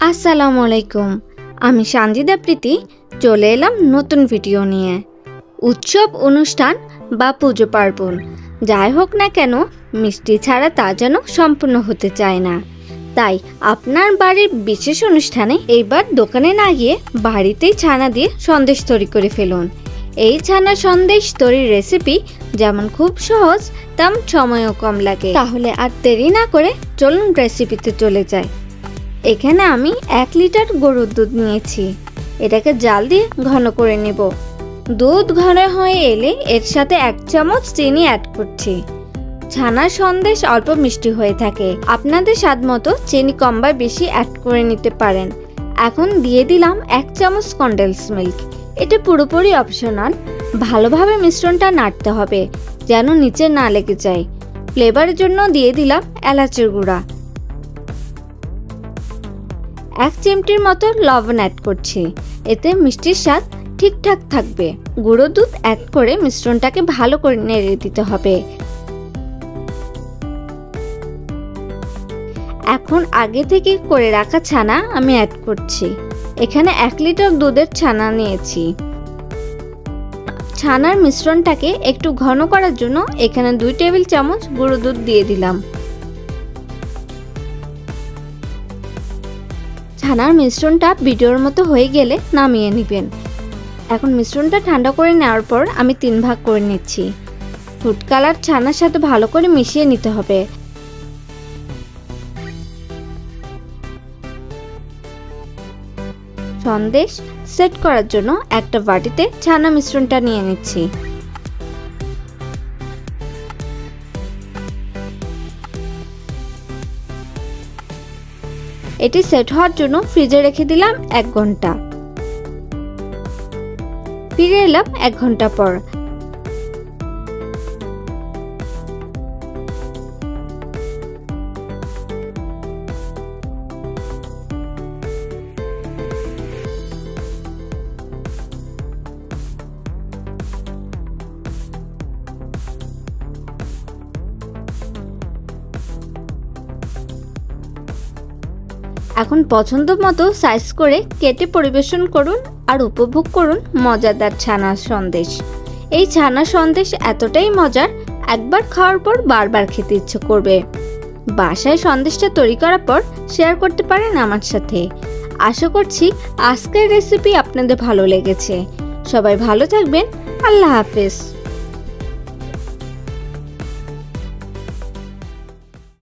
আসসালামু আলাইকুম। আমি সানজিদা প্রীতি চলে এলাম নতুন ভিডিও নিয়ে। উৎসব অনুষ্ঠান বা পুজো পার্বণ যাই হোক না কেন, মিষ্টি ছাড়া তা যেন সম্পূর্ণ হতে চায় না। তাই আপনার বাড়ির বিশেষ অনুষ্ঠানে এইবার দোকানে না গিয়ে বাড়িতেই ছানা দিয়ে সন্দেশ তৈরি করে ফেলুন। এই ছানা সন্দেশ তৈরির রেসিপি যেমন খুব সহজ, তেমন সময়ও কম লাগে। তাহলে আর দেরি না করে চলুন রেসিপিতে চলে যাই। এখানে আমি 1 লিটার গরুর দুধ নিয়েছি। এটাকে জাল দিয়ে ঘন করে নেব। দুধ ঘন হয়ে এলে এর সাথে 1 চামচ চিনি অ্যাড করছি। ছানার সন্দেশ অল্প মিষ্টি হয়ে থাকে, আপনাদের স্বাদ মতো চিনি কম বা বেশি অ্যাড করে নিতে পারেন। এখন দিয়ে দিলাম 1 চামচ কনডেন্স মিল্ক। এটা পুরোপুরি অপশনাল। ভালোভাবে মিশ্রণটা নাড়তে হবে যেন নিচে না লেগে যায়। ফ্লেভারের জন্য দিয়ে দিলাম এলাচের গুঁড়া। 1 চিমটির মতো লবণ অ্যাড করছি, এতে মিষ্টির স্বাদ ঠিকঠাক থাকবে। গুঁড়ো দুধ অ্যাড করে মিশ্রণটাকে ভালো করে নেড়ে দিতে হবে। এখন আগে থেকে করে রাখা ছানা আমি অ্যাড করছি। এখানে 1 লিটার দুধের ছানা নিয়েছি। ছানার মিশ্রণটাকে একটু ঘন করার জন্য এখানে 2 টেবিল চামচ গুঁড়ো দুধ দিয়ে দিলাম। ছানার মিশ্রণটা ভিডিওর মতো হয়ে গেলে নামিয়ে নেবেন। এখন মিশ্রণটা ঠান্ডা করে নেওয়ার পর আমি 3 ভাগ করে নিচ্ছি। ফুড কালার ছানার সাথে ভালো করে মিশিয়ে নিতে হবে। সন্দেশ সেট করার জন্য একটা বাটিতে ছানা মিশ্রণটা নিয়ে নিচ্ছি। এটি সেট হওয়ার জন্য ফ্রিজে রেখে দিলাম 1 ঘন্টা। ফিরে এলাম 1 ঘন্টা পর। এখন পছন্দ মতো সাইজ করে কেটে পরিবেশন করুন আর উপভোগ করুন মজাদার ছানা সন্দেশ। এই ছানা সন্দেশ এতটাই মজার, একবার খাওয়ার পর বারবার খেতে ইচ্ছে করবে। বাসায় সন্দেশটা তৈরি করার পর শেয়ার করতে পারেন আমার সাথে। আশা করছি আজকের রেসিপি আপনাদের ভালো লেগেছে। সবাই ভালো থাকবেন। আল্লাহ হাফেজ।